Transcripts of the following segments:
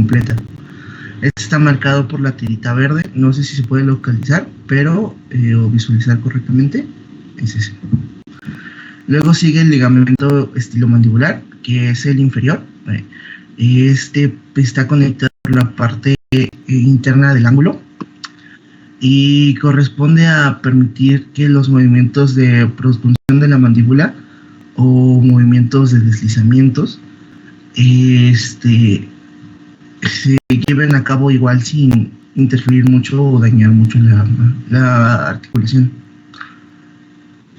completa. Este está marcado por la tirita verde, no sé si se puede localizar, pero o visualizar correctamente, es ese. Luego sigue el ligamento estilomandibular, que es el inferior. Este está conectado por la parte interna del ángulo y corresponde a permitir que los movimientos de protunción de la mandíbula o movimientos de deslizamientos se lleven a cabo igual sin interferir mucho o dañar mucho la articulación.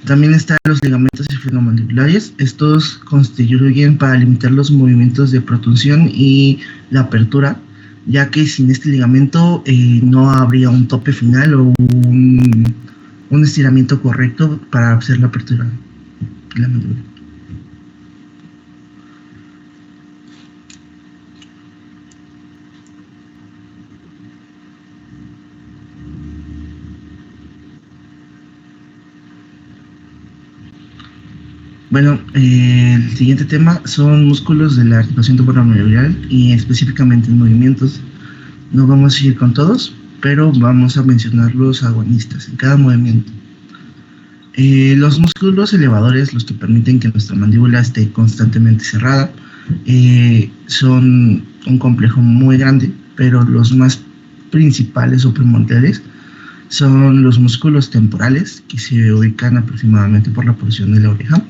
También están los ligamentos esfenomadibulares. Estos contribuyen para limitar los movimientos de protunción y la apertura, ya que sin este ligamento no habría un tope final o un estiramiento correcto para hacer la apertura de la mandíbula. Bueno, el siguiente tema son músculos de la articulación temporomandibular y específicamente en movimientos. No vamos a ir con todos, pero vamos a mencionar los agonistas en cada movimiento. Los músculos elevadores, los que permiten que nuestra mandíbula esté constantemente cerrada, son un complejo muy grande, pero los más principales o primordiales son los músculos temporales, que se ubican aproximadamente por la porción de la oreja.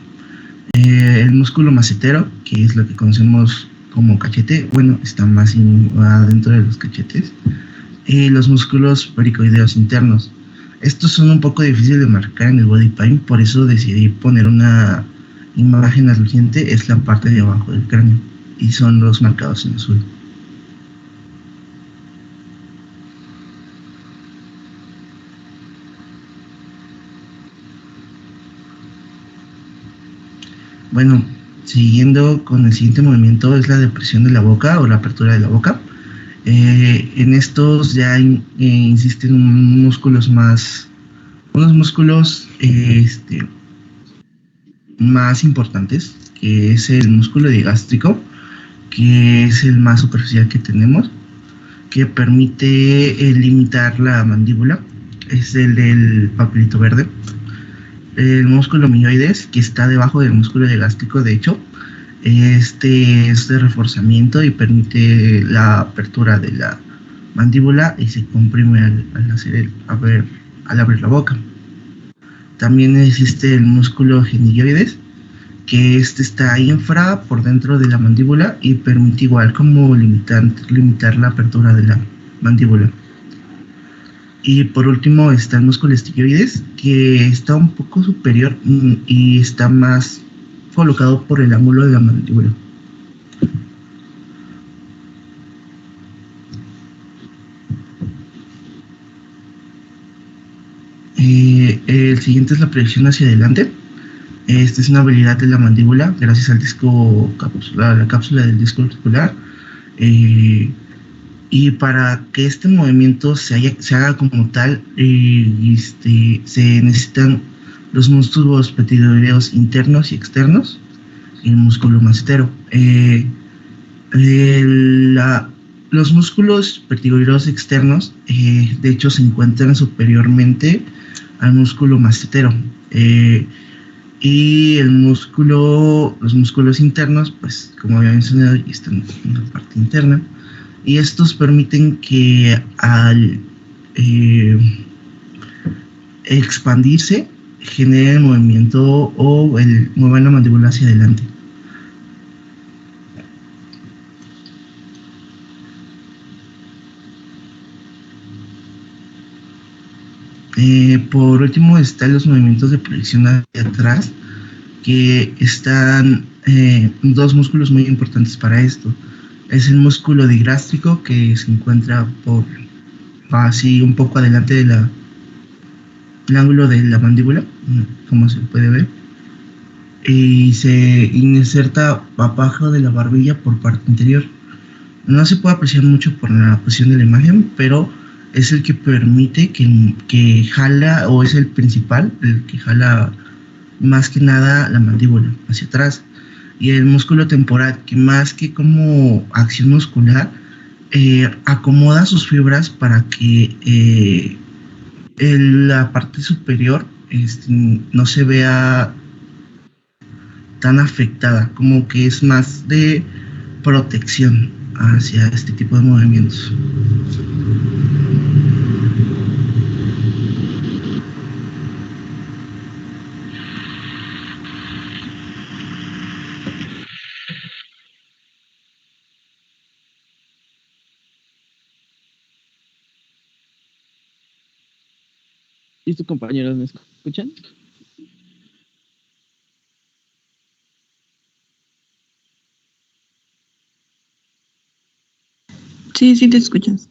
El músculo macetero, que es lo que conocemos como cachete, bueno, está más adentro de los cachetes. Los músculos pericoideos internos. Estos son un poco difíciles de marcar en el body paint, por eso decidí poner una imagen adyacente, es la parte de abajo del cráneo, y son los marcados en azul. Bueno, siguiendo con el siguiente movimiento es la depresión de la boca o la apertura de la boca. En estos ya insisten unos músculos más importantes, que es el músculo digástrico, que es el más superficial que tenemos, que permite limitar la mandíbula, es el del papelito verde. El músculo mioides, que está debajo del músculo digástrico, de hecho, este es de reforzamiento y permite la apertura de la mandíbula y se comprime al abrir la boca. También existe el músculo genilloides, que este está infra por dentro de la mandíbula y permite igual como limitar la apertura de la mandíbula. Y por último está el músculo estiloides, que está un poco superior y está más colocado por el ángulo de la mandíbula. El siguiente es la proyección hacia adelante. Esta es una habilidad de la mandíbula gracias al la cápsula del disco articular. Y para que este movimiento se haga como tal, se necesitan los músculos pectorales internos y externos y el músculo macetero. Los músculos pectorales externos, de hecho, se encuentran superiormente al músculo macetero. Y los músculos internos, pues como había mencionado, están en la parte interna. Y estos permiten que al expandirse genere el movimiento o muevan la mandíbula hacia adelante. Por último están los movimientos de proyección hacia atrás, que están dos músculos muy importantes para esto. Es el músculo digástrico, que se encuentra así un poco adelante del ángulo de la mandíbula, como se puede ver, y se inserta abajo de la barbilla por parte interior. No se puede apreciar mucho por la posición de la imagen, pero es el que permite que jala, o es el principal, el que jala más que nada la mandíbula hacia atrás. Y el músculo temporal, que más que como acción muscular, acomoda sus fibras para que la parte superior no se vea tan afectada, como que es más de protección hacia este tipo de movimientos. ¿Y tus compañeros me escuchan? Sí, sí te escuchas.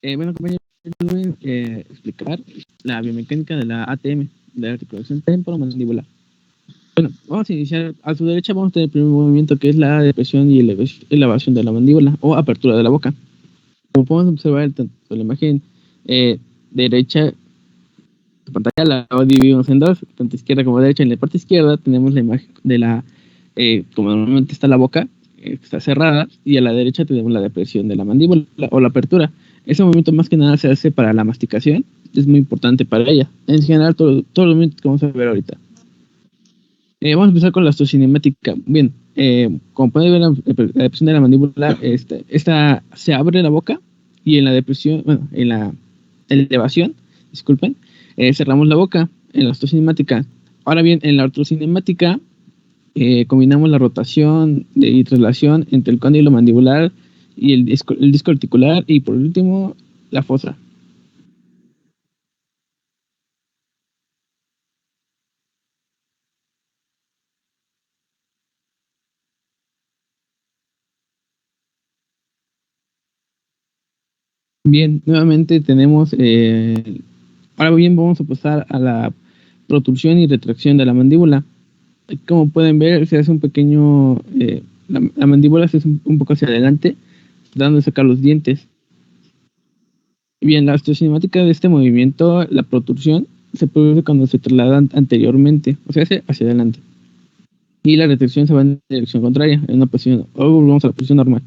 Bueno, compañeros, voy a explicar la biomecánica de la ATM, de la articulación temporomandibular. Bueno, vamos a iniciar. A su derecha vamos a tener el primer movimiento, que es la depresión y elevación de la mandíbula o apertura de la boca. Como podemos observar tanto la imagen derecha de pantalla, la dividimos en dos, tanto izquierda como derecha. En la parte izquierda tenemos la imagen de la, como normalmente está la boca, que está cerrada, y a la derecha tenemos la depresión de la mandíbula o la apertura. Ese movimiento más que nada se hace para la masticación, es muy importante para ella. En general, todos los movimientos que vamos a ver ahorita. Vamos a empezar con la osteocinemática. Bien, como pueden ver, la depresión de la mandíbula, esta se abre la boca y en la depresión, bueno, en la elevación, disculpen, cerramos la boca en la osteocinemática. Ahora bien, en la ortocinemática combinamos la rotación y traslación entre el cóndilo mandibular y el disco articular y por último la fosa. Bien, nuevamente tenemos, ahora bien vamos a pasar a la protrusión y retracción de la mandíbula. Como pueden ver, se hace un pequeño, la mandíbula se hace un poco hacia adelante, tratando de sacar los dientes. Bien, la osteocinemática de este movimiento, la protrusión, se produce cuando se traslada anteriormente, o sea, hacia adelante. Y la retracción se va en dirección contraria, en una posición, o volvemos a la posición normal.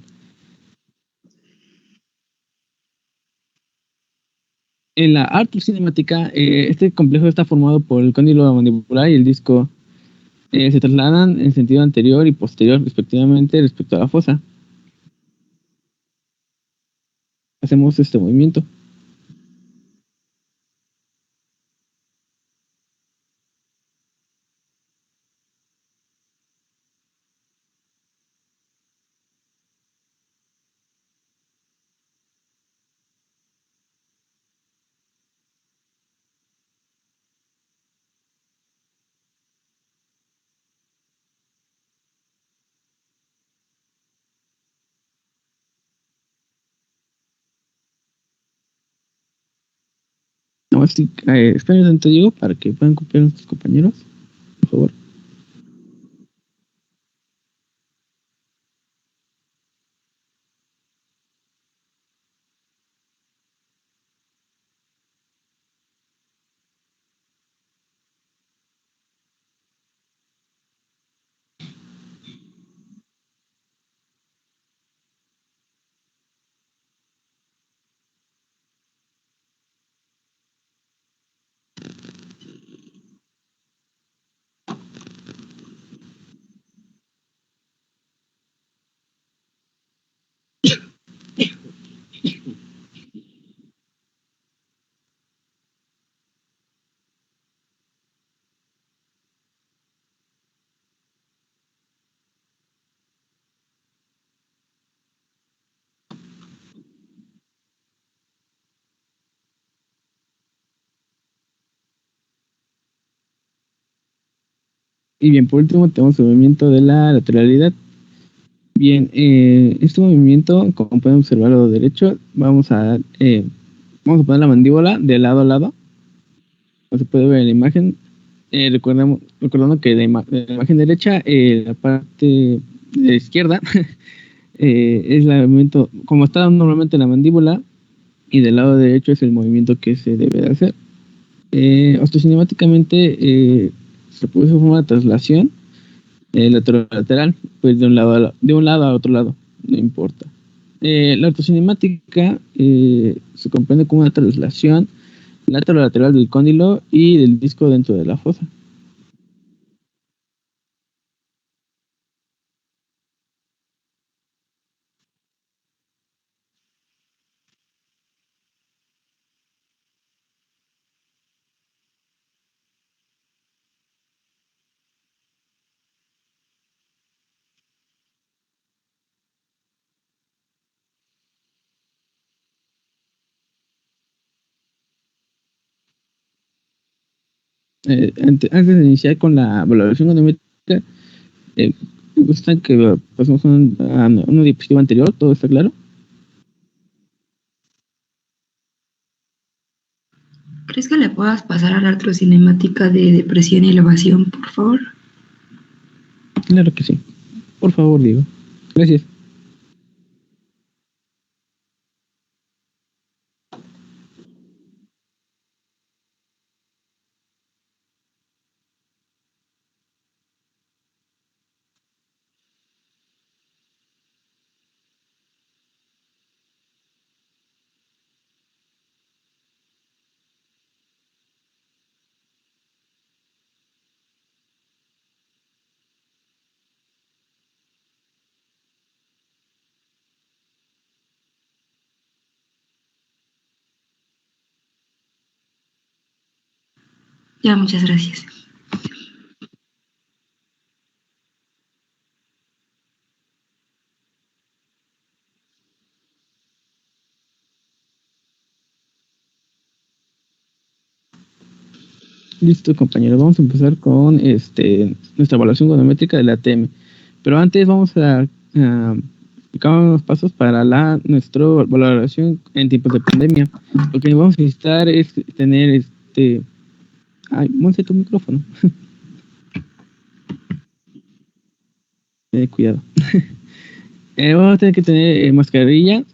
En la artrocinemática, este complejo está formado por el cóndilo mandibular y el disco. Se trasladan en sentido anterior y posterior, respectivamente, respecto a la fosa. Hacemos este movimiento. No, esperen un tanto, Diego, para que puedan copiar nuestros compañeros, por favor. Y bien, por último tenemos el movimiento de la lateralidad. Bien, este movimiento, como pueden observar al lado derecho, vamos a poner la mandíbula de lado a lado. Como se puede ver en la imagen, recordando que de la imagen derecha, la parte de la izquierda, es el movimiento, como está normalmente la mandíbula, y del lado derecho es el movimiento que se debe de hacer. Osteocinemáticamente se produce una traslación El otro lateral, pues de un lado a otro lado, no importa. La ortocinemática se comprende como una traslación lateral del cóndilo y del disco dentro de la fosa. Antes de iniciar con la valoración econométrica, me gusta que pasemos a una diapositiva anterior, ¿todo está claro? ¿Crees que le puedas pasar a la artrocinemática de depresión y elevación, por favor? Claro que sí. Por favor, Diego. Gracias. Ya, muchas gracias. Listo, compañeros. Vamos a empezar con nuestra evaluación econométrica de la ATM. Pero antes vamos a explicar unos pasos para nuestra valoración en tiempos de pandemia. Lo que vamos a necesitar es tener Ay, Monse, tu micrófono. Cuidado. Vamos a tener que tener mascarilla.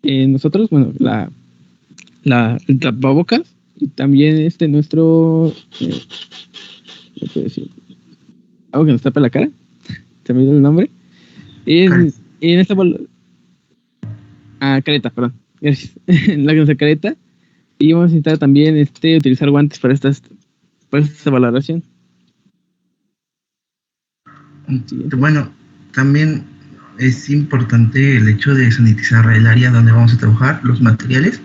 Nosotros, bueno, el tapabocas. Y también nuestro... ¿qué puedo decir? Algo que nos tapa la cara. Se me olvidó el nombre. En esta careta, perdón. Gracias. La que nos careta. Y vamos a necesitar también utilizar guantes para esta valoración. Bueno, también es importante el hecho de sanitizar el área donde vamos a trabajar, los materiales.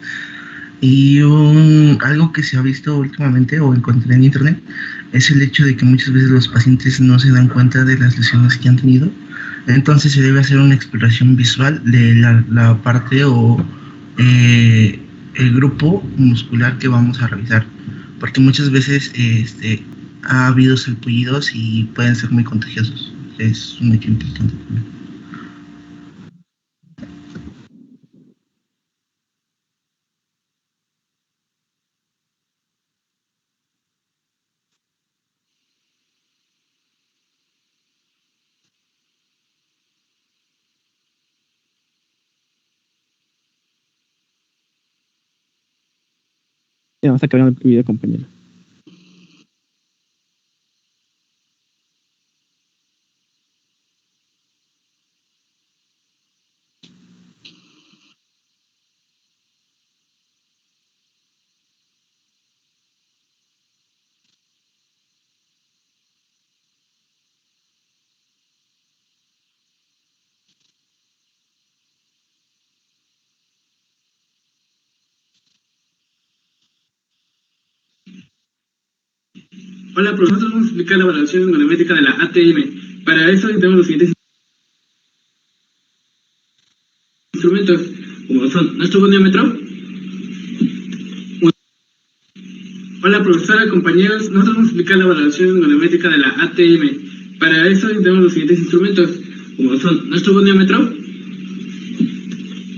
Y algo que se ha visto últimamente o encontré en internet es el hecho de que muchas veces los pacientes no se dan cuenta de las lesiones que han tenido. Entonces se debe hacer una exploración visual de la parte o el grupo muscular que vamos a revisar, porque muchas veces ha habido salpullidos y pueden ser muy contagiosos. Es un hecho importante también. Ya vamos a acabar el video, compañero. Hola, profesor, nosotros vamos a explicar la evaluación econométrica de la ATM. Para eso tenemos los siguientes instrumentos, como son nuestro goniómetro. Hola, profesora, compañeros, nosotros vamos a explicar la evaluación econométrica de la ATM. Para eso tenemos los siguientes instrumentos, como son nuestro goniómetro,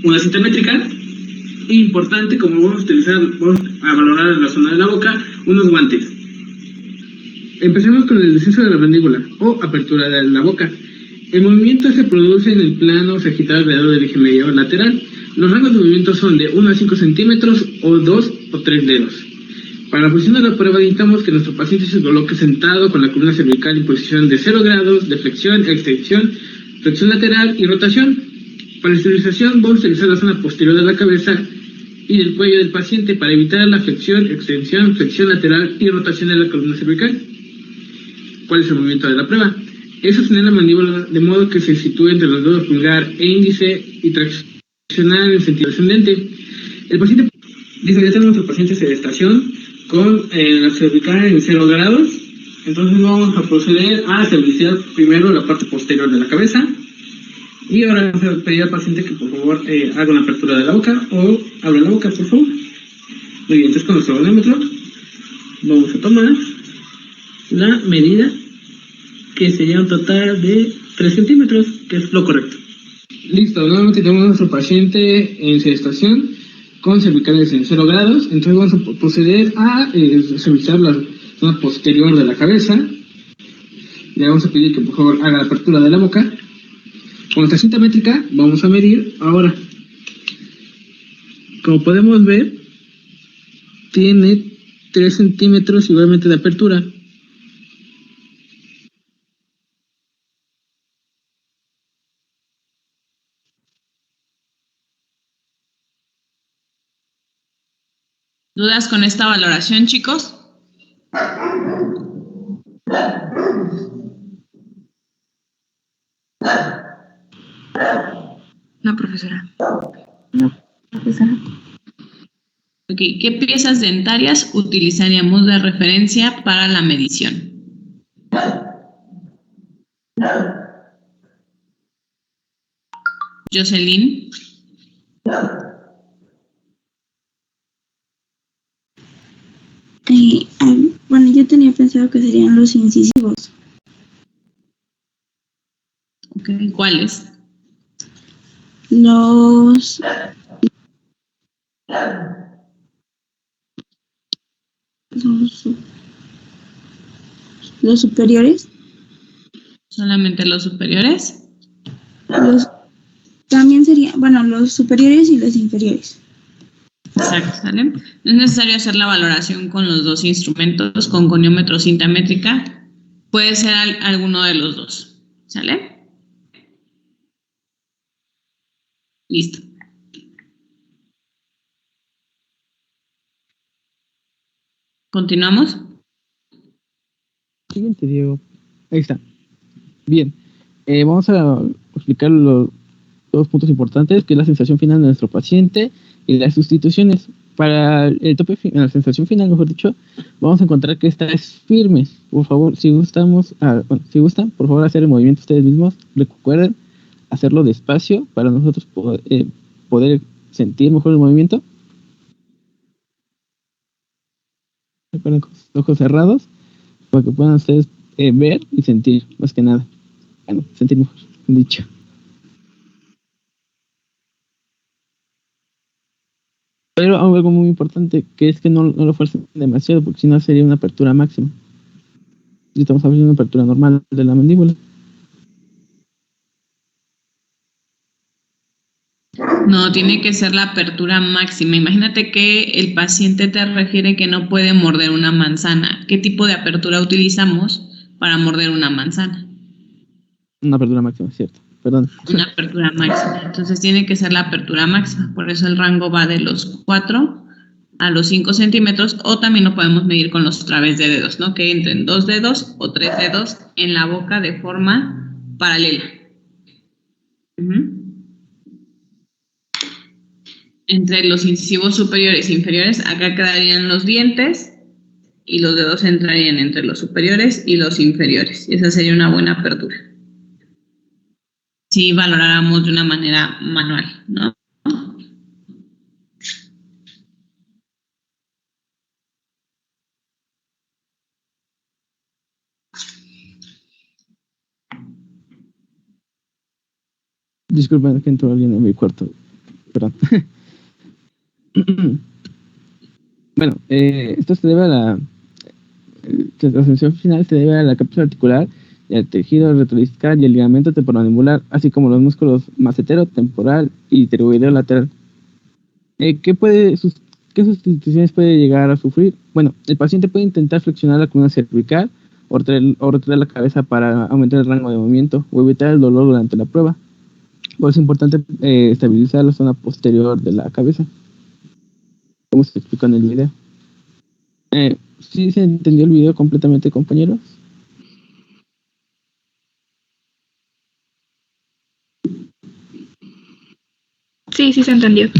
una cinta métrica, y importante, como vamos a valorar en la zona de la boca, unos guantes. Empecemos con el descenso de la mandíbula o apertura de la boca. El movimiento se produce en el plano sagital alrededor del eje medio lateral. Los rangos de movimiento son de 1 a 5 centímetros o 2 o 3 dedos. Para la posición de la prueba indicamos que nuestro paciente se coloque sentado con la columna cervical en posición de 0 grados de flexión, extensión, flexión lateral y rotación. Para la estabilización vamos a utilizar la zona posterior de la cabeza y del cuello del paciente para evitar la flexión, extensión, flexión lateral y rotación de la columna cervical. ¿Cuál es el movimiento de la prueba? Es sostener la mandíbula de modo que se sitúe entre los dedos pulgar e índice y traccionar en sentido descendente. El paciente, dice, ya tenemos al paciente en sedestación con la cervical en 0 grados. Entonces vamos a proceder a estabilizar primero la parte posterior de la cabeza. Y ahora vamos a pedir al paciente que por favor haga una apertura de la boca o abra la boca, por favor. Muy bien, entonces con nuestro manómetro vamos a tomar la medida, que sería un total de 3 centímetros, que es lo correcto. Listo, nuevamente tenemos a nuestro paciente en sedestación con cervicales en 0 grados. Entonces vamos a proceder a revisar la zona posterior de la cabeza. Le vamos a pedir que por favor haga la apertura de la boca. Con nuestra cinta métrica vamos a medir ahora. Como podemos ver, tiene 3 centímetros igualmente de apertura. ¿Dudas con esta valoración, chicos? No, profesora. Profesora. Ok, ¿qué piezas dentarias utilizaríamos de referencia para la medición? Jocelyn. Bueno, yo tenía pensado que serían los incisivos. Ok, ¿cuáles? Los superiores. ¿Solamente los superiores? También serían, bueno, los superiores y los inferiores. Exacto, ¿sale? No es necesario hacer la valoración con los dos instrumentos, con goniómetro o cinta métrica. Puede ser alguno de los dos, ¿sale? Listo. ¿Continuamos? Siguiente, Diego. Ahí está. Bien. Vamos a explicar los dos puntos importantes, que es la sensación final de nuestro paciente y las sustituciones. Para el tope, la sensación final, mejor dicho, vamos a encontrar que esta es firme. Por favor, si gustan, por favor, hacer el movimiento ustedes mismos. Recuerden hacerlo despacio para nosotros poder sentir mejor el movimiento. Recuerden con los ojos cerrados para que puedan ustedes ver y sentir, más que nada. Bueno, sentir mejor, dicho. Pero algo muy importante, que es que no lo fuercen demasiado, porque si no sería una apertura máxima. Y estamos hablando de una apertura normal de la mandíbula. No, tiene que ser la apertura máxima. Imagínate que el paciente te refiere que no puede morder una manzana. ¿Qué tipo de apertura utilizamos para morder una manzana? Una apertura máxima, cierto. Perdón. Una apertura máxima. Entonces tiene que ser la apertura máxima. Por eso el rango va de los 4 a los 5 centímetros. O también lo podemos medir con los través de dedos, ¿no? Que entren 2 dedos o 3 dedos en la boca de forma paralela. Entre los incisivos superiores e inferiores, acá quedarían los dientes y los dedos entrarían entre los superiores y los inferiores. Esa sería una buena apertura. Si valoráramos de una manera manual, ¿no? Disculpen que entró alguien en mi cuarto. Perdón. Bueno, esto se debe a la sensación final se debe a la cápsula articular y al tejido retrodiscal y el ligamento temporomandibular, así como los músculos macetero, temporal y pterygoideo lateral. ¿Qué ¿Qué sustituciones puede llegar a sufrir? Bueno, el paciente puede intentar flexionar la columna cervical o retraer la cabeza para aumentar el rango de movimiento o evitar el dolor durante la prueba. Por eso es importante estabilizar la zona posterior de la cabeza, como se explica en el video. ¿Sí se entendió el video completamente, compañeros? Sí, sí se entendió.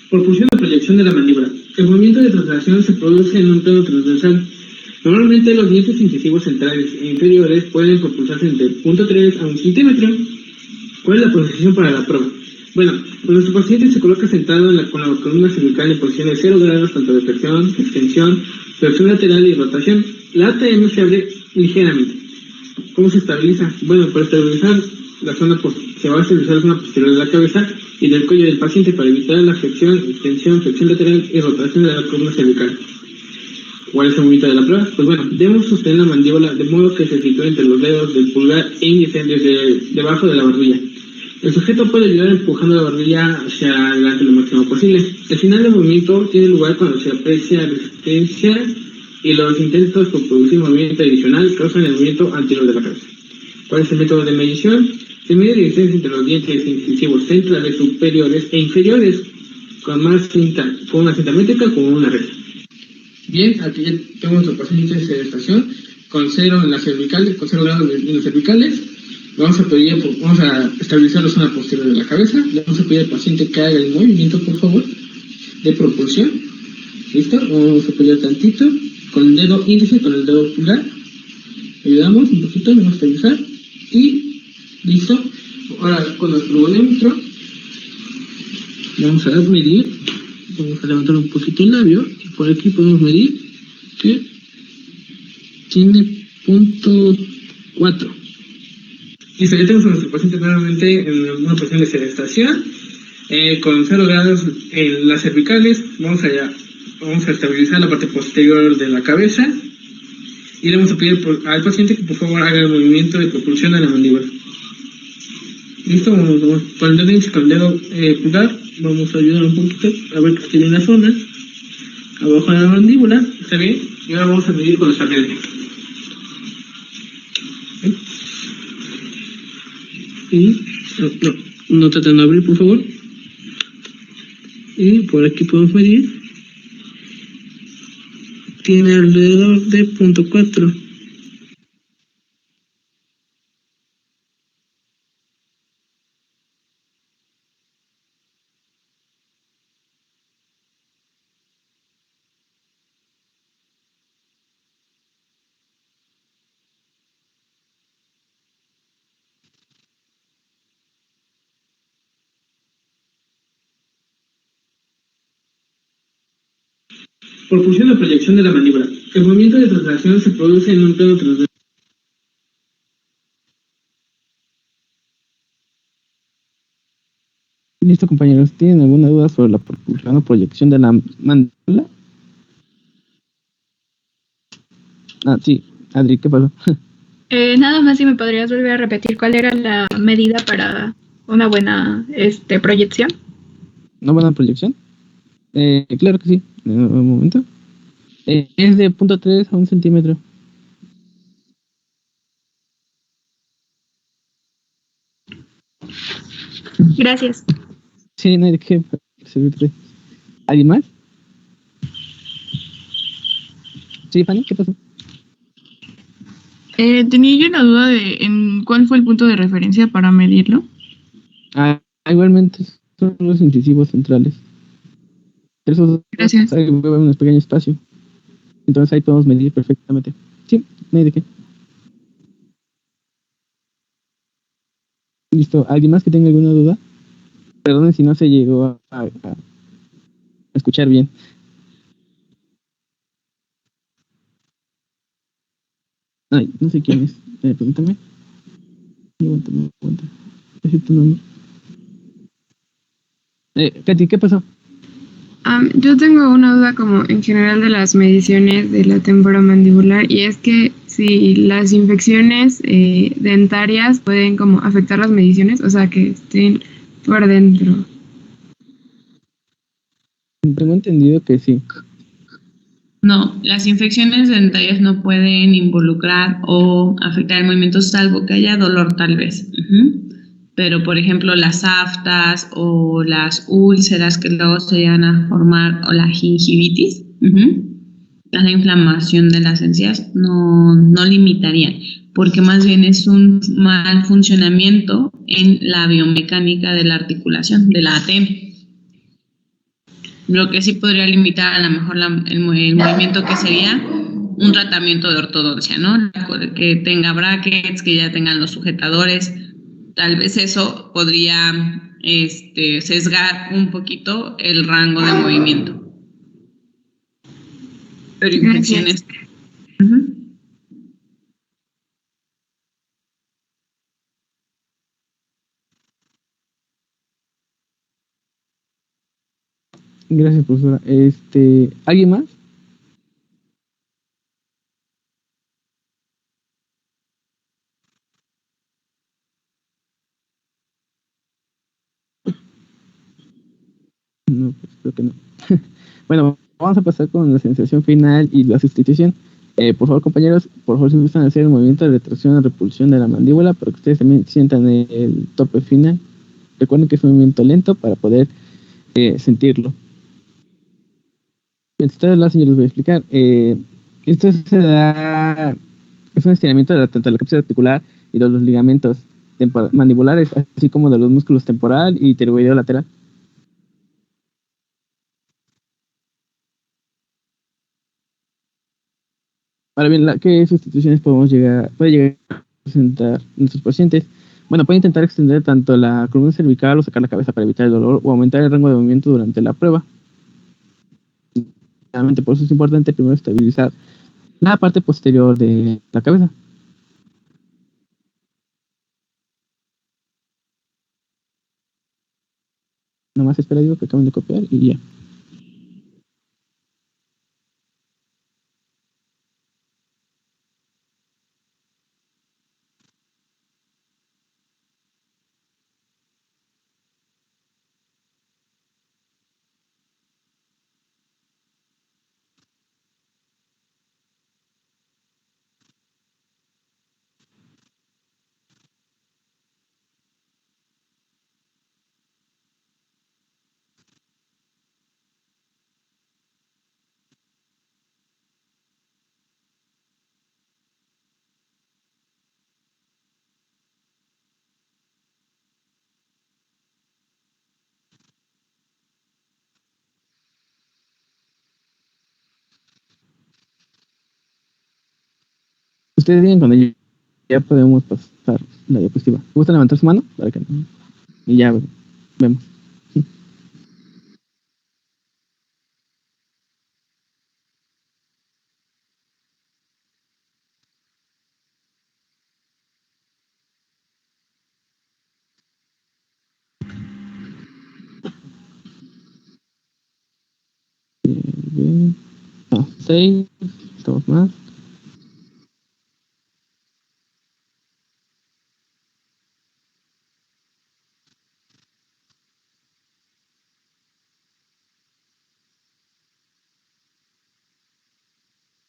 Propulsión o proyección de la mandíbula. El movimiento de traslación se produce en un plano transversal. Normalmente los dientes incisivos centrales e inferiores pueden propulsarse entre 0.3 a 1 centímetro. ¿Cuál es la posición para la prueba? Bueno, pues nuestro paciente se coloca sentado con la columna cervical en posición de 0 grados, tanto de flexión, extensión, flexión lateral y rotación. La ATM se abre ligeramente. ¿Cómo se estabiliza? Bueno, para estabilizar se va a estabilizar la zona posterior de la cabeza y del cuello del paciente para evitar la flexión, extensión, flexión lateral y rotación de la columna cervical. ¿Cuál es el movimiento de la prueba? Pues bueno, debemos sostener la mandíbula de modo que se sitúe entre los dedos del pulgar e índice desde debajo de la barbilla. El sujeto puede ayudar empujando la barbilla hacia adelante lo máximo posible. El final del movimiento tiene lugar cuando se aprecia resistencia y los intentos por producir movimiento adicional causan el movimiento anterior de la cabeza. ¿Cuál es el método de medición? Se mide la distancia entre los dientes incisivos centrales superiores e inferiores con una cinta métrica o con una regla. Bien, aquí ya tenemos nuestro paciente de sedestación con 0 en las cervicales, con 0 grados en las cervicales. Vamos a estabilizar la zona posterior de la cabeza. Le vamos a pedir al paciente que haga el movimiento, por favor, de propulsión. ¿Listo? Vamos a pedir tantito con el dedo índice, con el dedo pulgar. Ayudamos un poquito, vamos a estabilizar. Y listo. Ahora con nuestro volímetro vamos a medir. Vamos a levantar un poquito el labio. Y por aquí podemos medir que tiene 0.4. Listo, ya tenemos a nuestro paciente nuevamente en una posición de sedestación, con 0 grados en las cervicales. Vamos a estabilizar la parte posterior de la cabeza y le vamos a pedir al paciente que por favor haga el movimiento de propulsión de la mandíbula. Listo, vamos con el dedo índice, con el dedo pulgar, vamos a ayudar un poquito a ver que esté bien la zona, abajo de la mandíbula, está bien, y ahora vamos a medir con los dedos. Y no traten de abrir, por favor. Y por aquí podemos medir. Tiene alrededor de 0.4. Propulsión o proyección de la mandíbula. El movimiento de traslación se produce en un plano transversal. Listo, compañeros. ¿Tienen alguna duda sobre la propulsión o proyección de la mandíbula? Sí. Adri, ¿qué pasó? Nada más si me podrías volver a repetir cuál era la medida para una buena proyección. ¿Una buena proyección? Claro que sí. Un momento. Es de 0.3 a 1 centímetro. Gracias. Sí, no hay de qué servirte. ¿Alguien más? Sí, Fanny, ¿qué pasó? Tenía yo la duda de en cuál fue el punto de referencia para medirlo. Igualmente son los incisivos centrales. Gracias. Hay un pequeño espacio. Entonces ahí podemos medir perfectamente. Sí, no hay de qué. Listo. ¿Alguien más que tenga alguna duda? Perdonen si no se llegó a escuchar bien. Ay, no sé quién es. Pregúntame. Aguanta. Ese tu nombre. Katy, ¿qué pasó? Yo tengo una duda como en general de las mediciones de la temporomandibular y es que si las infecciones dentarias pueden como afectar las mediciones, o sea que estén por dentro. Tengo entendido que sí. No, las infecciones dentarias no pueden involucrar o afectar el movimiento salvo que haya dolor tal vez. Pero, por ejemplo, las aftas o las úlceras que luego se llegan a formar o la gingivitis, la inflamación de las encías no limitarían, porque más bien es un mal funcionamiento en la biomecánica de la articulación, de la ATM. Lo que sí podría limitar a lo mejor el movimiento que sería un tratamiento de ortodoncia, ¿no? Que tenga brackets, que ya tengan los sujetadores. Tal vez eso podría sesgar un poquito el rango de movimiento. Pero infecciones. Gracias, profesora. ¿Alguien más? No, pues creo que no. Bueno, vamos a pasar con la sensación final y la sustitución. Por favor, compañeros, por favor, si gustan hacer el movimiento de retracción o repulsión de la mandíbula para que ustedes también sientan el tope final. Recuerden que es un movimiento lento para poder sentirlo. Entonces, la señora les voy a explicar. Esto es un estiramiento de tanto de la cápsula articular y de los ligamentos mandibulares, así como de los músculos temporal y pterygoideo lateral. Ahora bien, ¿qué sustituciones puede llegar a presentar nuestros pacientes? Bueno, puede intentar extender tanto la columna cervical o sacar la cabeza para evitar el dolor o aumentar el rango de movimiento durante la prueba. Realmente por eso es importante primero estabilizar la parte posterior de la cabeza. Nomás espera, digo que acaban de copiar y ya. Ustedes digan cuando ya podemos pasar la diapositiva. ¿Gusta levantar su mano? Para que no. Y ya vemos. Bien. 6. Estamos más.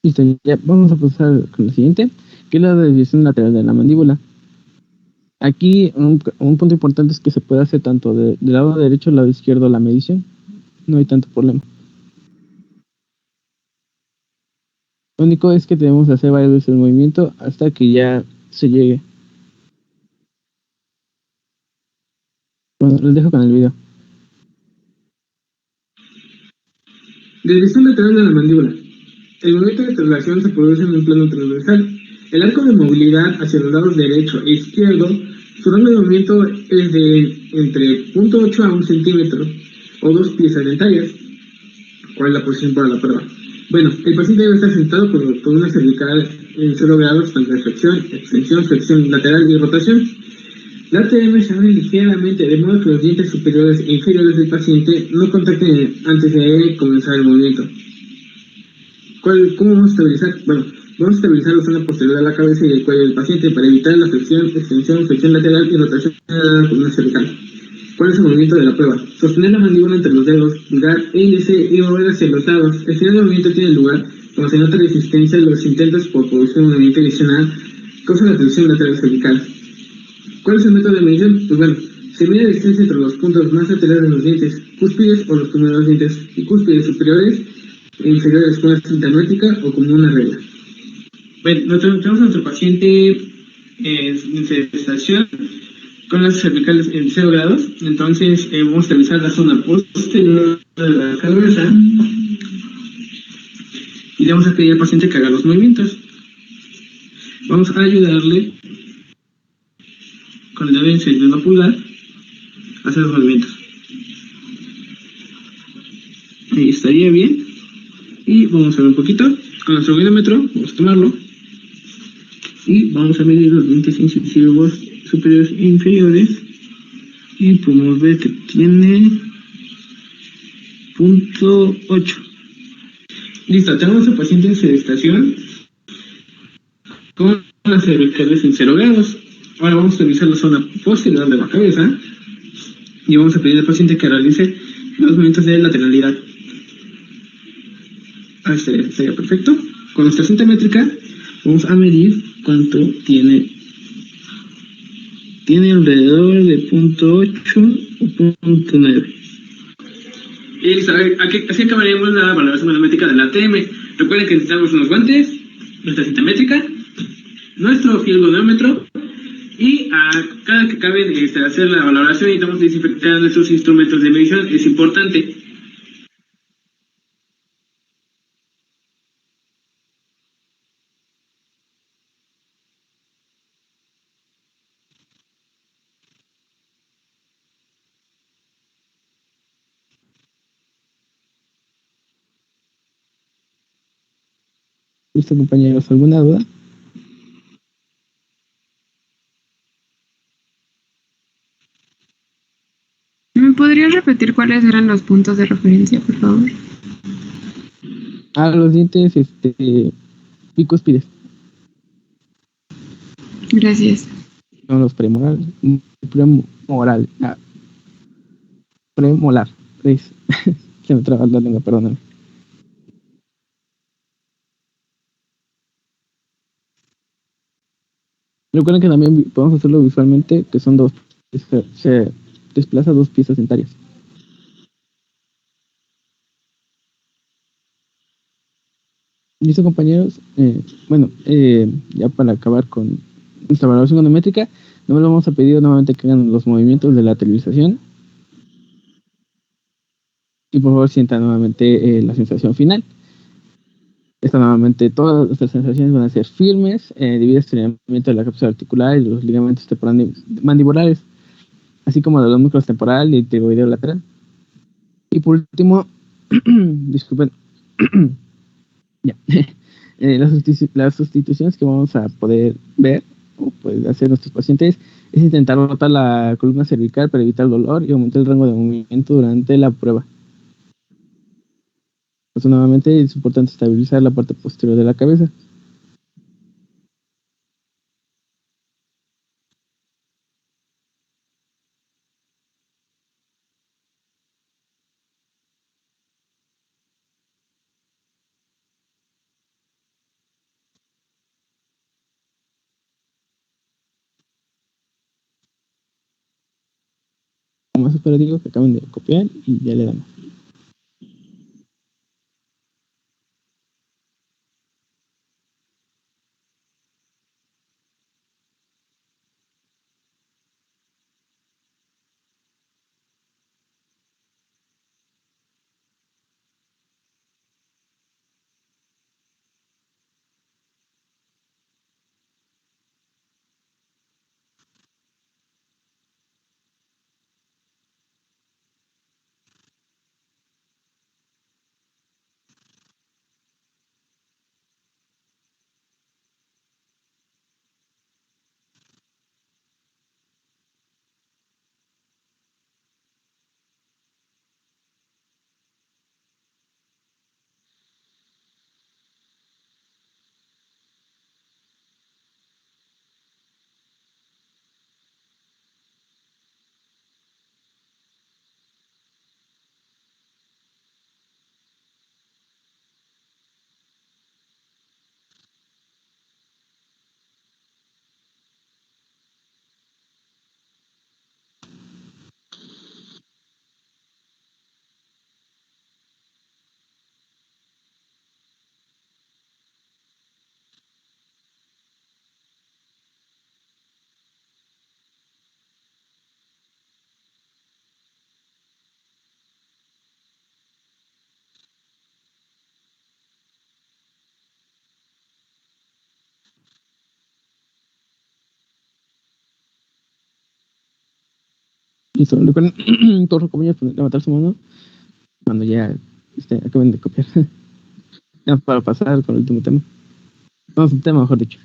Listo, ya vamos a pasar con la siguiente, que es la desviación lateral de la mandíbula. Aquí un punto importante es que se puede hacer tanto del lado derecho al lado izquierdo la medición. No hay tanto problema. Lo único es que debemos hacer varias veces el movimiento hasta que ya se llegue. Bueno, les dejo con el video. Desviación lateral de la mandíbula. El movimiento de traslación se produce en un plano transversal. El arco de movilidad hacia los lados derecho e izquierdo Su rango de movimiento es de entre 0.8 a 1 centímetro o 2 piezas dentarias. ¿Cuál es la posición para la prueba? Bueno, el paciente debe estar sentado con una cervical en 0 grados, tanto de extensión, flexión lateral y rotación. La ATM se abre ligeramente, de modo que los dientes superiores e inferiores del paciente no contacten antes de comenzar el movimiento. ¿Cómo vamos a estabilizar? Bueno, vamos a estabilizar la zona posterior de la cabeza y el cuello del paciente para evitar la extensión, flexión lateral y rotación de la columna cervical. ¿Cuál es el movimiento de la prueba? Sostener la mandíbula entre los dedos, pulgar e índice y mover hacia los lados. El final del movimiento tiene lugar cuando se nota resistencia a los intentos por producir un movimiento adicional, causa la tensión lateral cervical. ¿Cuál es el método de medición? Pues bueno, se mide la distancia entre los puntos más laterales de los dientes, cúspides o los primeros dientes, y cúspides superiores e inferiores con una cinta métrica o como una regla. Bueno, tenemos a nuestro paciente en sedestación con las cervicales en 0 grados, entonces vamos a revisar la zona posterior de la cabeza y le vamos a pedir al paciente que haga los movimientos. Vamos a ayudarle con el dedo índice y el dedo pulgar a hacer los movimientos. Ahí estaría bien. Y vamos a ver un poquito con nuestro glucómetro, vamos a tomarlo y vamos a medir los dientes incisivos superiores e inferiores y podemos ver que tiene 0.8. Listo, tenemos a paciente en sedestación con las cervicales en 0 grados. Ahora vamos a revisar la zona posterior de la cabeza y vamos a pedir al paciente que realice los movimientos de lateralidad. Sería perfecto. Con nuestra cinta métrica vamos a medir cuánto tiene. Tiene alrededor de 0.8 o 0.9. Y listo, así acabaríamos la valoración manométrica de la ATM. Recuerden que necesitamos unos guantes, nuestra cinta métrica, nuestro fiel gonómetro y a cada que acaben hacer la valoración necesitamos desinfectar nuestros instrumentos de medición. Es importante. ¿Listo, compañeros? ¿Alguna duda? ¿Me podrías repetir cuáles eran los puntos de referencia, por favor? Los dientes y cúspides. Gracias. Son los premorales. Premolar. Se me traba la lengua, perdóname. Recuerden que también podemos hacerlo visualmente, que son dos. Se desplaza 2 piezas dentarias. Listo, compañeros. Ya para acabar con nuestra valoración econométrica, no le vamos a pedir nuevamente que hagan los movimientos de lateralización. Y por favor sientan nuevamente la sensación final. Nuevamente todas nuestras sensaciones van a ser firmes, debido al estreñimiento de la cápsula articular y de los ligamentos mandibulares, así como de los núcleos temporal y tiroideo lateral. Y por último, disculpen, ya, las sustituciones que vamos a poder ver o pueden hacer nuestros pacientes es intentar rotar la columna cervical para evitar el dolor y aumentar el rango de movimiento durante la prueba. Nuevamente es importante estabilizar la parte posterior de la cabeza. Como más operativo que acaben de copiar y ya le damos. Listo, recuerden, todos los compañeros levantar su mano cuando ya acaben de copiar. Ya para pasar con el último tema. Vamos al tema, mejor dicho.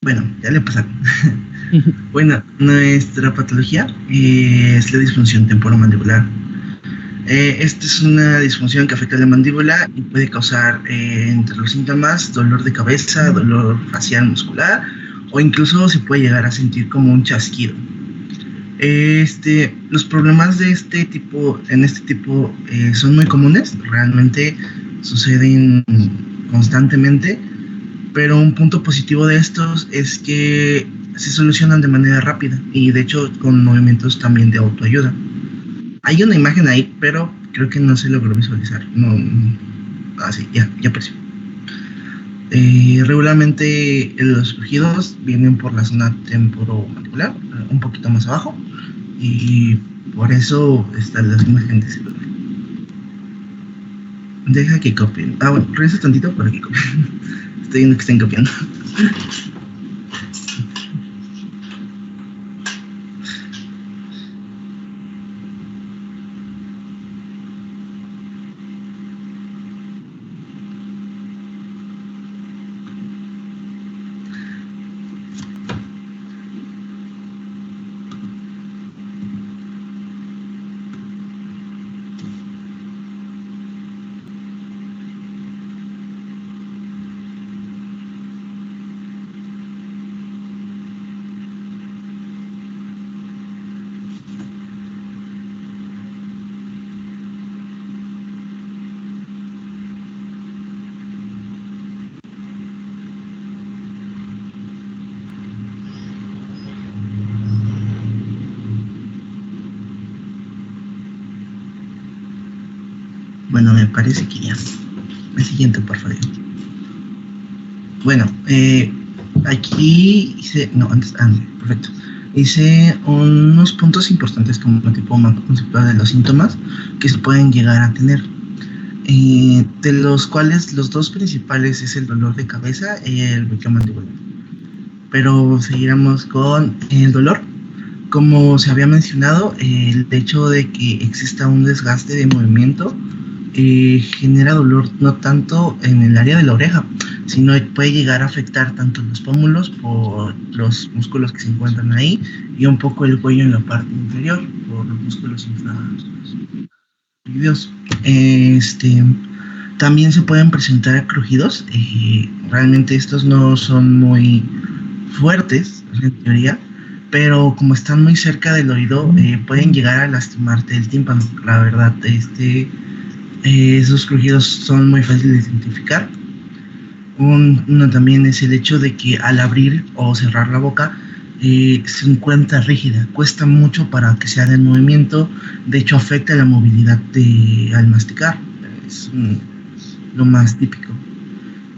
Bueno, ya le pasaron. Bueno, nuestra patología es la disfunción temporomandibular. Esta es una disfunción que afecta a la mandíbula y puede causar entre los síntomas dolor de cabeza, dolor facial muscular o incluso se puede llegar a sentir como un chasquido. Los problemas de este tipo son muy comunes, realmente suceden constantemente, pero un punto positivo de estos es que se solucionan de manera rápida y de hecho con movimientos también de autoayuda. Hay una imagen ahí, pero creo que no se logró visualizar. Sí, ya apareció. Regularmente los crujidos vienen por la zona temporomandibular, un poquito más abajo, y por eso están las imágenes de dolor. Deja que copien. Bueno, regresa tantito para que copien. Estoy viendo que estén copiando. Bueno, me parece que ya. El siguiente, por favor. Bueno, aquí hice... No, antes, perfecto. Hice unos puntos importantes como tipo marco conceptual de los síntomas que se pueden llegar a tener. De los cuales los dos principales es el dolor de cabeza y el bloqueo mandibular. Pero seguiremos con el dolor. Como se había mencionado, el hecho de que exista un desgaste de movimiento genera dolor no tanto en el área de la oreja, sino puede llegar a afectar tanto los pómulos por los músculos que se encuentran ahí y un poco el cuello en la parte inferior por los músculos infradios. También se pueden presentar crujidos. Realmente estos no son muy fuertes en teoría, pero como están muy cerca del oído pueden llegar a lastimarte el tímpano. La verdad, esos crujidos son muy fáciles de identificar. Uno también es el hecho de que al abrir o cerrar la boca se encuentra rígida, cuesta mucho para que se haga el movimiento, de hecho afecta la movilidad al masticar, es lo más típico.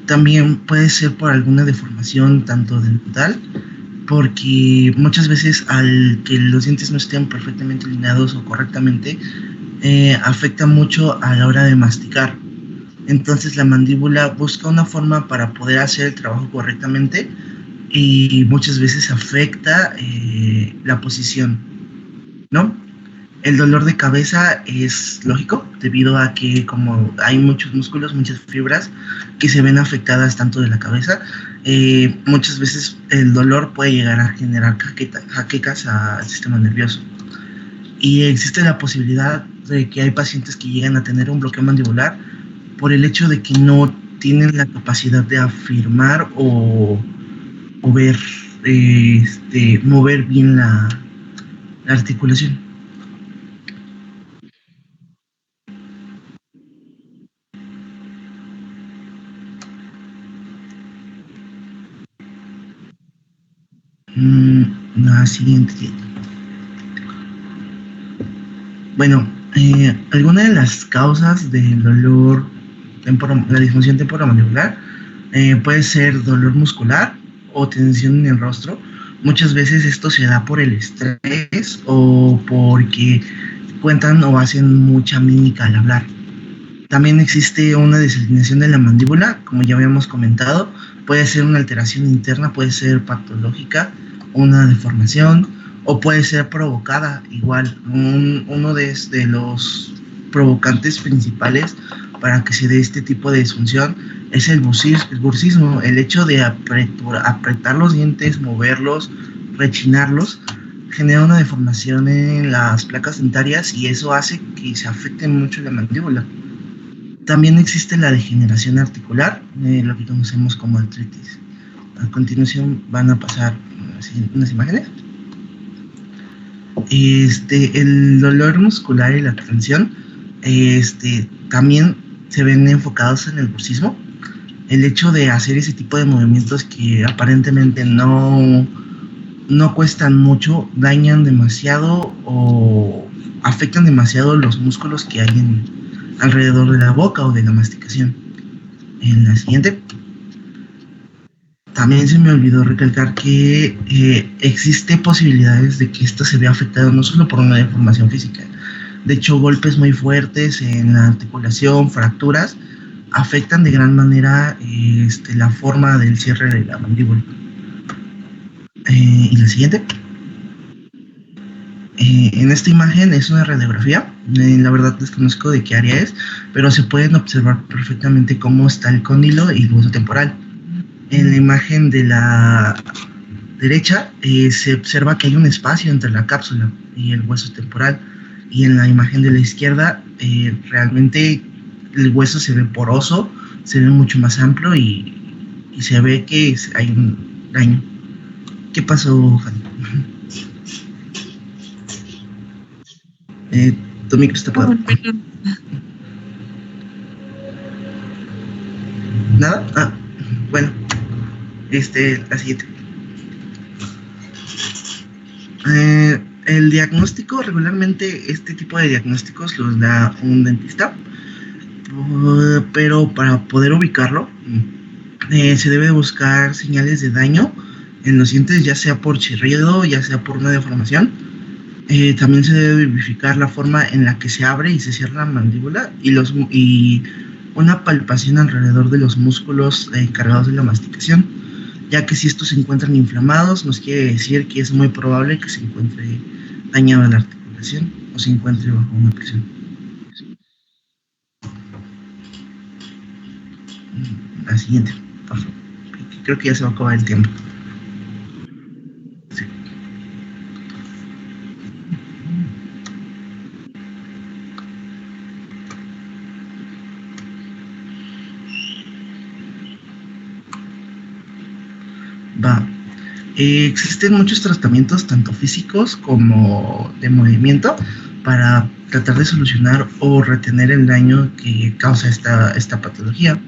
También puede ser por alguna deformación tanto dental, porque muchas veces al que los dientes no estén perfectamente alineados o correctamente, afecta mucho a la hora de masticar. Entonces la mandíbula busca una forma para poder hacer el trabajo correctamente y muchas veces afecta la posición, ¿no? El dolor de cabeza es lógico debido a que como hay muchos músculos, muchas fibras que se ven afectadas tanto de la cabeza, muchas veces el dolor puede llegar a generar jaquecas al sistema nervioso. Y existe la posibilidad de que hay pacientes que llegan a tener un bloqueo mandibular por el hecho de que no tienen la capacidad de afirmar o ver, mover bien la articulación. La siguiente. Bueno, alguna de las causas del dolor, la disfunción temporomandibular, puede ser dolor muscular o tensión en el rostro. Muchas veces esto se da por el estrés o porque cuentan o hacen mucha mímica al hablar. También existe una desalineación de la mandíbula, como ya habíamos comentado. Puede ser una alteración interna, puede ser patológica, una deformación, o puede ser provocada. Igual, uno de los provocantes principales para que se dé este tipo de disfunción es el bruxismo, el hecho de apretar los dientes, moverlos, rechinarlos, genera una deformación en las placas dentarias y eso hace que se afecte mucho la mandíbula. También existe la degeneración articular, lo que conocemos como artritis. A continuación van a pasar unas imágenes. El dolor muscular y la tensión también se ven enfocados en el bruxismo. El hecho de hacer ese tipo de movimientos que aparentemente no cuestan mucho, dañan demasiado o afectan demasiado los músculos que hay alrededor de la boca o de la masticación. En la siguiente. También se me olvidó recalcar que existe posibilidades de que esto se vea afectado no solo por una deformación física. De hecho, golpes muy fuertes en la articulación, fracturas, afectan de gran manera la forma del cierre de la mandíbula. Y la siguiente. En esta imagen es una radiografía. La verdad desconozco de qué área es, pero se pueden observar perfectamente cómo está el cóndilo y el hueso temporal. En la imagen de la derecha se observa que hay un espacio entre la cápsula y el hueso temporal. Y en la imagen de la izquierda realmente el hueso se ve poroso, se ve mucho más amplio y se ve que hay un daño. ¿Qué pasó, Fanny? Tu micro está apagado. ¿Nada? Ah, bueno. La siguiente. El diagnóstico, regularmente este tipo de diagnósticos los da un dentista, pero para poder ubicarlo se debe buscar señales de daño en los dientes, ya sea por chirrido, ya sea por una deformación. También se debe verificar la forma en la que se abre y se cierra la mandíbula y una palpación alrededor de los músculos encargados de la masticación, ya que si estos se encuentran inflamados nos quiere decir que es muy probable que se encuentre dañada la articulación o se encuentre bajo una presión. La siguiente, por favor. Creo que ya se va a acabar el tiempo. Sí. Va. Existen muchos tratamientos, tanto físicos como de movimiento, para tratar de solucionar o retener el daño que causa esta patología.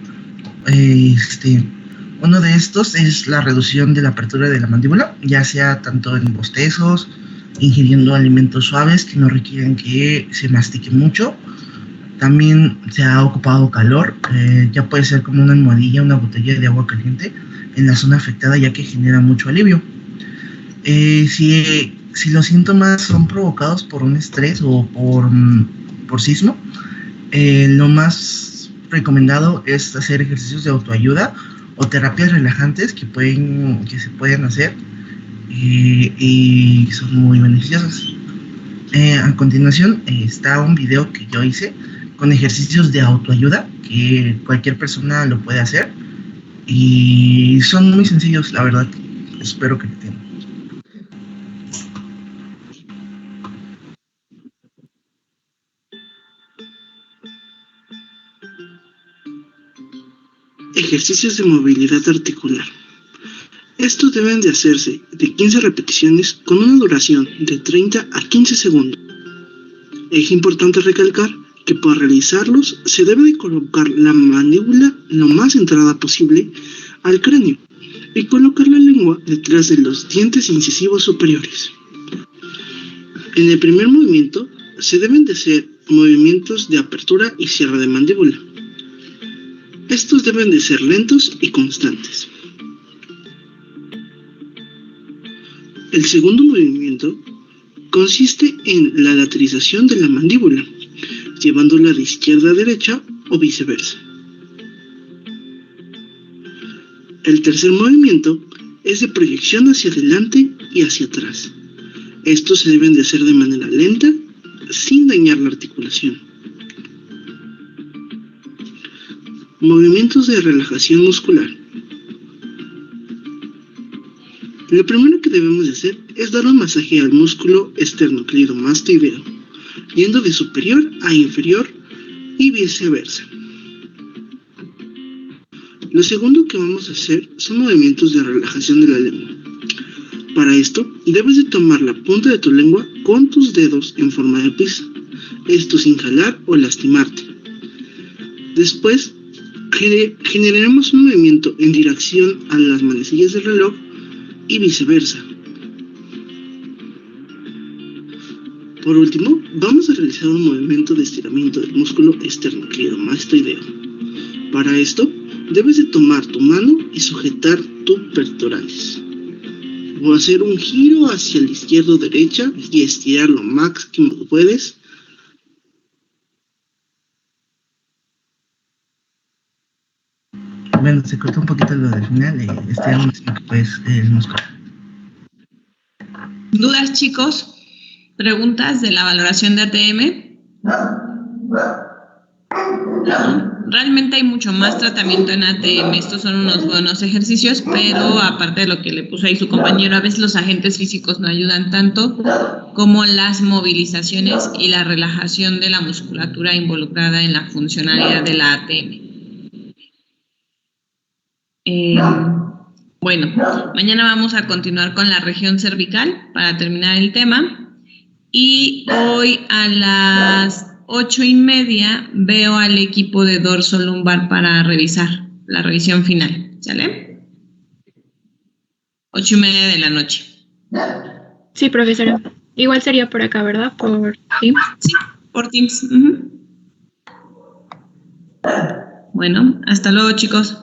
Uno de estos es la reducción de la apertura de la mandíbula, ya sea tanto en bostezos, ingiriendo alimentos suaves que no requieren que se mastique mucho. También se ha ocupado calor, ya puede ser como una almohadilla, una botella de agua caliente en la zona afectada, ya que genera mucho alivio. Si los síntomas son provocados por un estrés o por sismo, lo más recomendado es hacer ejercicios de autoayuda o terapias relajantes que se pueden hacer y son muy beneficiosas. A continuación está un video que yo hice con ejercicios de autoayuda que cualquier persona lo puede hacer y son muy sencillos, la verdad. Espero que lo entiendan. Ejercicios de movilidad articular. Estos deben de hacerse de 15 repeticiones con una duración de 30 a 15 segundos. Es importante recalcar que para realizarlos se debe de colocar la mandíbula lo más centrada posible al cráneo y colocar la lengua detrás de los dientes incisivos superiores. En el primer movimiento se deben de hacer movimientos de apertura y cierre de mandíbula. Estos deben de ser lentos y constantes. El segundo movimiento consiste en la lateralización de la mandíbula, llevándola de izquierda a derecha o viceversa. El tercer movimiento es de proyección hacia adelante y hacia atrás. Estos se deben de hacer de manera lenta, sin dañar la articulación. Movimientos de relajación muscular. Lo primero que debemos de hacer es dar un masaje al músculo esternocleidomastoideo, yendo de superior a inferior y viceversa. Lo segundo que vamos a hacer son movimientos de relajación de la lengua. Para esto, debes de tomar la punta de tu lengua con tus dedos en forma de pizza, esto sin jalar o lastimarte. Después, generaremos un movimiento en dirección a las manecillas del reloj y viceversa. Por último, vamos a realizar un movimiento de estiramiento del músculo esternocleidomastoideo. Para esto, debes de tomar tu mano y sujetar tu pectoralis. O hacer un giro hacia la izquierda o derecha y estirar lo máximo que puedes. Bueno, se cortó un poquito lo del final, estiramos pues el músculo. ¿Dudas, chicos? ¿Preguntas de la valoración de ATM? Realmente hay mucho más tratamiento en ATM. Estos son unos buenos ejercicios, pero aparte de lo que le puso ahí su compañero, a veces los agentes físicos no ayudan tanto como las movilizaciones y la relajación de la musculatura involucrada en la funcionalidad de la ATM. Bueno, mañana vamos a continuar con la región cervical para terminar el tema. Y hoy a las 8:30 veo al equipo de dorso lumbar para revisar la revisión final. ¿Sale? 8:30 de la noche. Sí, profesora. Igual sería por acá, ¿verdad? Por Teams. Sí, por Teams. Bueno, hasta luego, chicos.